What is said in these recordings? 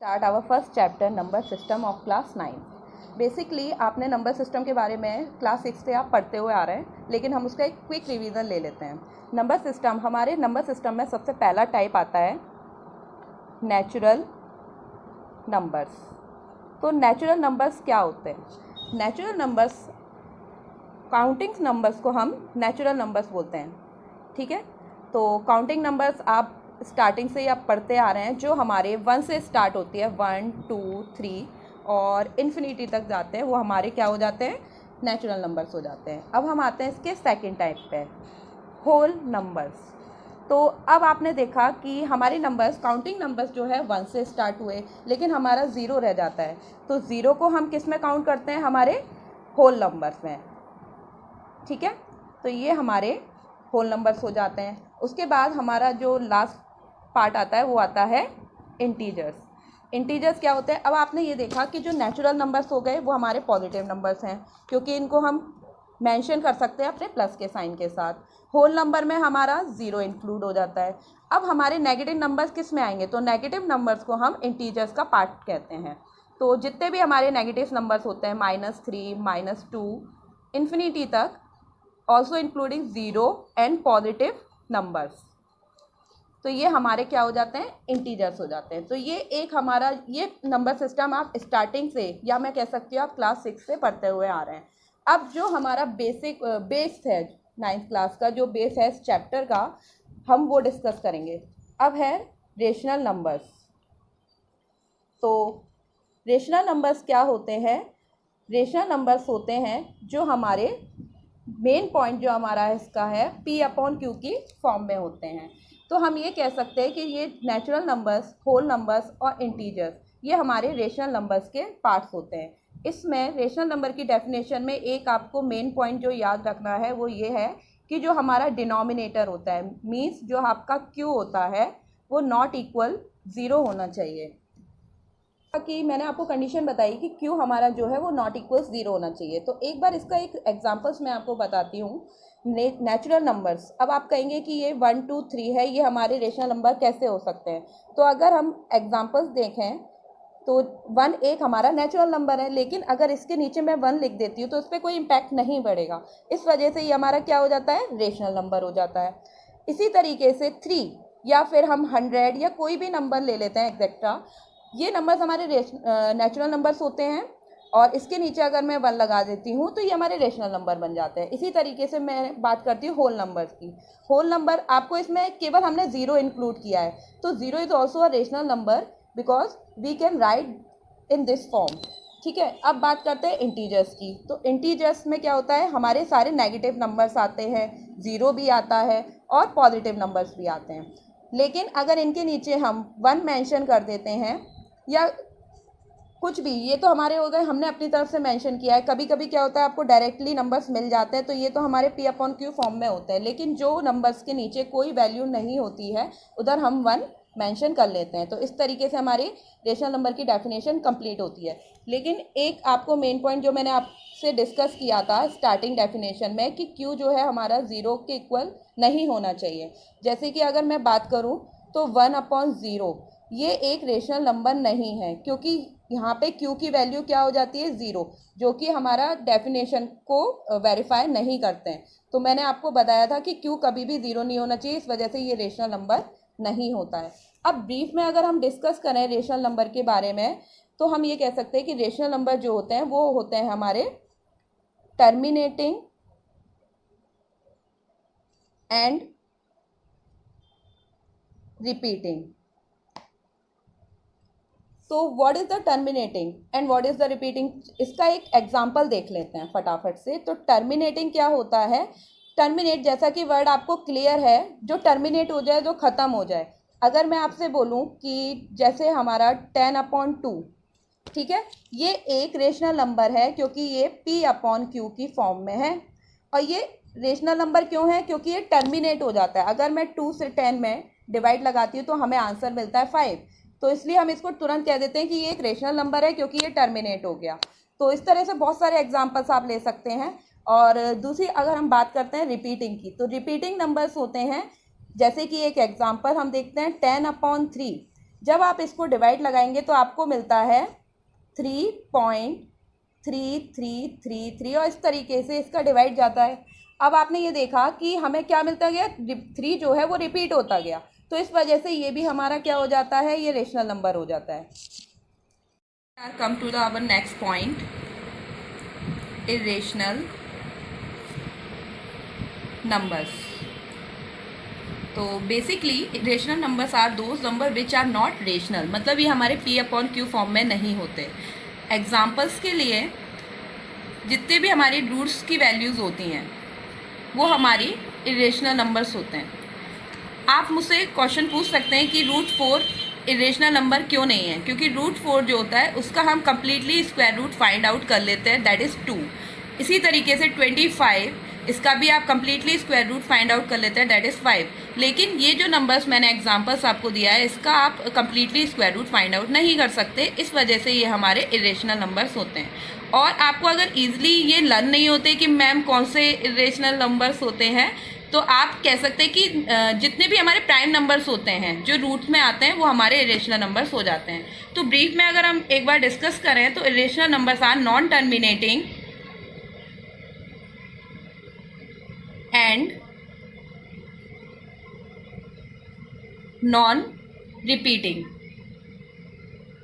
Start our first chapter number system of class 9। Basically आपने number system के बारे में क्लास 6 से आप पढ़ते हुए आ रहे हैं, लेकिन हम उसका एक क्विक रिवीजन ले लेते हैं। नंबर सिस्टम, हमारे नंबर सिस्टम में सबसे पहला टाइप आता है नेचुरल नंबर्स। तो नेचुरल नंबर्स क्या होते हैं? नेचुरल नंबर्स, काउंटिंग नंबर्स को हम नेचुरल नंबर्स बोलते हैं। ठीक है, तो काउंटिंग नंबर्स आप स्टार्टिंग से ही आप पढ़ते आ रहे हैं, जो हमारे 1 से स्टार्ट होती है, 1 2 3 और इन्फिनिटी तक जाते हैं, वो हमारे क्या हो जाते हैं? नेचुरल नंबर्स हो जाते हैं। अब हम आते हैं इसके सेकंड टाइप पे, होल नंबर्स। तो अब आपने देखा कि हमारे नंबर्स, काउंटिंग नंबर्स जो है 1 से स्टार्ट हुए, लेकिन हमारा 0 रह जाता है। तो 0 को हम किस में काउंट करते हैं? हमारे होल नंबर्स में। ठीक है, तो ये हमारे होल नंबर्स हो जाते हैं। उसके बाद हमारा जो लास्ट पार्ट आता है वो आता है इंटीजर्स। इंटीजर्स क्या होते हैं? अब आपने ये देखा कि जो नेचुरल नंबर्स हो गए वो हमारे पॉजिटिव नंबर्स हैं, क्योंकि इनको हम मेंशन कर सकते हैं अपने प्लस के साइन के साथ। होल नंबर में हमारा 0 इंक्लूड हो जाता है। अब हमारे नेगेटिव नंबर्स किस में आएंगे? तो नेगेटिव नंबर्स को हम इंटीजर्स का पार्ट कहते हैं। तो जितने भी हमारे नेगेटिव नंबर्स होते हैं, -3 -2 इन्फिनिटी तक, also including 0 and positive numbers, तो ये हमारे क्या हो जाते हैं? इंटीजर्स हो जाते हैं। तो ये एक हमारा ये नंबर सिस्टम आप स्टार्टिंग से, या मैं कह सकती हूँ आप क्लास 6 से पढ़ते हुए आ रहे हैं। अब जो हमारा बेस है 9th क्लास का, जो बेस है इस चैप्टर का, हम वो डिस्कस करेंगे। अब है रेशनल नंबर्स। तो रेशनल नंबर्स क्या होते हैं? रेशनल नंबर्स होते हैं जो हमारे मेन पॉइंट जो हमारा इसका है P/Q की फॉर्म में होते हैं। तो हम ये कह सकते हैं कि ये नेचुरल नंबर्स, होल नंबर्स और इंटीजर्स, ये हमारे रेशनल नंबर्स के पार्ट्स होते हैं। इसमें रेशनल नंबर की डेफिनेशन में एक आपको मेन पॉइंट जो याद रखना है वो ये है कि जो हमारा डिनोमिनेटर होता है, मीन्स जो आपका Q होता है, वो नॉट इक्वल 0 होना चाहिए। कि मैंने आपको कंडीशन बताई कि Q हमारा जो है वो नॉट इक्वल्स 0 होना चाहिए। तो एक बार इसका एक एग्जांपल्स मैं आपको बताती हूँ। नेचुरल नंबर्स, अब आप कहेंगे कि ये 1 2 3 है, ये हमारे रेशनल नंबर कैसे हो सकते हैं? तो अगर हम एग्जांपल्स देखें तो 1 एक हमारा नेचुरल नंबर है, लेकिन अगर इसके नीचे मैं 1 लिख देती हूँ तो उस पर कोई इम्पैक्ट नहीं पड़ेगा। इस वजह से ये हमारा क्या हो जाता है? रेशनल नंबर हो जाता है। इसी तरीके से 3 या फिर हम 100 या कोई भी नंबर ले लेते हैं एक्सेट्रा, ये नंबर्स हमारे नेचुरल नंबर्स होते हैं, और इसके नीचे अगर मैं 1 लगा देती हूँ तो ये हमारे रेशनल नंबर बन जाते हैं। इसी तरीके से मैं बात करती हूँ होल नंबर्स की। होल नंबर आपको इसमें केवल हमने 0 इंक्लूड किया है, तो 0 is also a rational number because we can write in this form. ठीक है, अब बात करते हैं इंटीजर्स की। तो इंटीजर्स में क्या होता है? हमारे सारे नेगेटिव नंबर्स आते हैं, 0 भी आता है और पॉजिटिव नंबर्स भी आते हैं। लेकिन अगर इनके नीचे हम 1 मेंशन कर देते हैं या कुछ भी, ये तो हमारे हो गए, हमने अपनी तरफ से मेंशन किया है। कभी कभी क्या होता है, आपको डायरेक्टली नंबर्स मिल जाते हैं, तो ये तो हमारे P/Q फॉर्म में होते हैं। लेकिन जो नंबर्स के नीचे कोई वैल्यू नहीं होती है, उधर हम 1 मेंशन कर लेते हैं। तो इस तरीके से हमारी रेशनल नंबर की डेफिनेशन कंप्लीट होती है। लेकिन एक आपको मेन पॉइंट जो मैंने आपसे डिस्कस किया था स्टार्टिंग डेफिनेशन में, कि Q जो है हमारा 0 के इक्वल नहीं होना चाहिए। जैसे कि अगर मैं बात करूँ तो 1/0 ये एक रेशनल नंबर नहीं है, क्योंकि यहाँ पे Q की वैल्यू क्या हो जाती है? 0, जो कि हमारा डेफिनेशन को वेरीफाई नहीं करते हैं। तो मैंने आपको बताया था कि Q कभी भी 0 नहीं होना चाहिए, इस वजह से ये रेशनल नंबर नहीं होता है। अब ब्रीफ में अगर हम डिस्कस करें रेशनल नंबर के बारे में, तो हम ये कह सकते हैं कि रेशनल नंबर जो होते हैं वो होते हैं हमारे टर्मिनेटिंग एंड रिपीटिंग। तो what is the terminating and what is the repeating? इसका एक एग्जांपल देख लेते हैं फटाफट से। तो टर्मिनेटिंग क्या होता है? टर्मिनेट, जैसा कि वर्ड आपको क्लियर है, जो टर्मिनेट हो जाए, जो ख़त्म हो जाए। अगर मैं आपसे बोलूं कि जैसे हमारा 10/2, ठीक है, ये एक रेशनल नंबर है क्योंकि ये P/Q की फॉर्म में है। और ये रेशनल नंबर क्यों है? क्योंकि ये टर्मिनेट हो जाता है। अगर मैं 2 से 10 में डिवाइड लगाती हूँ तो हमें आंसर मिलता है 5। तो इसलिए हम इसको तुरंत कह देते हैं कि ये एक रेशनल नंबर है, क्योंकि ये टर्मिनेट हो गया। तो इस तरह से बहुत सारे एग्जांपल्स आप ले सकते हैं। और दूसरी अगर हम बात करते हैं रिपीटिंग की, तो रिपीटिंग नंबर्स होते हैं, जैसे कि एक एग्जांपल हम देखते हैं 10/3। जब आप इसको डिवाइड लगाएंगे तो आपको मिलता है 3.3333 और इस तरीके से इसका डिवाइड जाता है। अब आपने ये देखा कि हमें क्या मिलता गया, 3 जो है वो रिपीट होता गया, तो इस वजह से ये भी हमारा क्या हो जाता है, ये रेशनल नंबर हो जाता है। Come to the our next point, irrational numbers. तो basically rational numbers are those number which are not rational, मतलब ये हमारे P/Q फॉर्म में नहीं होते। एग्जाम्पल्स के लिए जितने भी हमारी रूट्स की वैल्यूज़ होती हैं वो हमारी इरेशनल नंबर्स होते हैं। आप मुझसे क्वेश्चन पूछ सकते हैं कि √4 इरेशनल नंबर क्यों नहीं है, क्योंकि √4 जो होता है उसका हम completely square root find out कर लेते हैं, दैट इज़ 2। इसी तरीके से 25, इसका भी आप completely square root find out कर लेते हैं, दैट इज़ 5। लेकिन ये जो नंबर्स मैंने एग्जांपल्स आपको दिया है इसका आप completely square root find out नहीं कर सकते, इस वजह से ये हमारे इरेशनल नंबर्स होते हैं। और आपको अगर ईजिली ये लर्न नहीं होते कि मैम कौन से इरेशनल नंबर्स होते हैं, तो आप कह सकते हैं कि जितने भी हमारे प्राइम नंबर्स होते हैं जो रूट्स में आते हैं वो हमारे इरेशनल नंबर्स हो जाते हैं। तो ब्रीफ में अगर हम एक बार डिस्कस करें तो irrational numbers are non terminating and non repeating.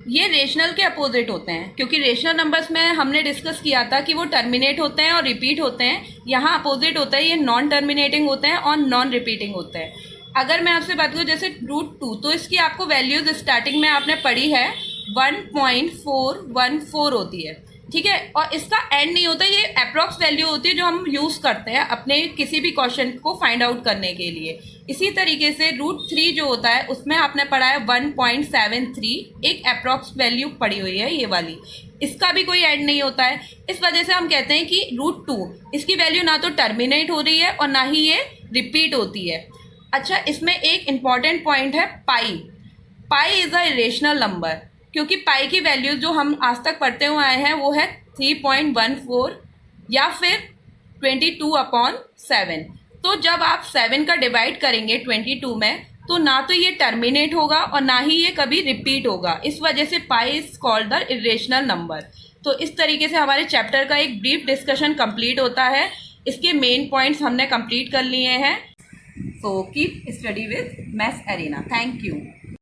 ये रेशनल के अपोजिट होते हैं, क्योंकि रेशनल नंबर्स में हमने डिस्कस किया था कि वो टर्मिनेट होते हैं और रिपीट होते हैं। यहाँ अपोजिट होता है, ये नॉन टर्मिनेटिंग होते हैं और नॉन रिपीटिंग होते हैं। अगर मैं आपसे बात करूँ जैसे √2, तो इसकी आपको वैल्यूज स्टार्टिंग में आपने पढ़ी है 1.414 होती है, ठीक है, और इसका एंड नहीं होता, ये अप्रॉक्स वैल्यू होती है जो हम यूज़ करते हैं अपने किसी भी क्वेश्चन को फाइंड आउट करने के लिए। इसी तरीके से √3 जो होता है उसमें आपने पढ़ा है 1.73, एक अप्रॉक्स वैल्यू पड़ी हुई है ये वाली, इसका भी कोई एंड नहीं होता है। इस वजह से हम कहते हैं कि √2 इसकी वैल्यू ना तो टर्मिनेट हो रही है और ना ही ये रिपीट होती है। अच्छा, इसमें एक इम्पॉर्टेंट पॉइंट है पाई इज़ अ इरेशनल नंबर, क्योंकि पाई की वैल्यू जो हम आज तक पढ़ते हुए आए हैं वो है 3.14 या फिर 22/7। तो जब आप 7 का डिवाइड करेंगे 22 में, तो ना तो ये टर्मिनेट होगा और ना ही ये कभी रिपीट होगा, इस वजह से pi is called the irrational number. तो इस तरीके से हमारे चैप्टर का एक ब्रीफ डिस्कशन कंप्लीट होता है। इसके मेन पॉइंट्स हमने कंप्लीट कर लिए हैं। So keep study with maths arena. Thank you.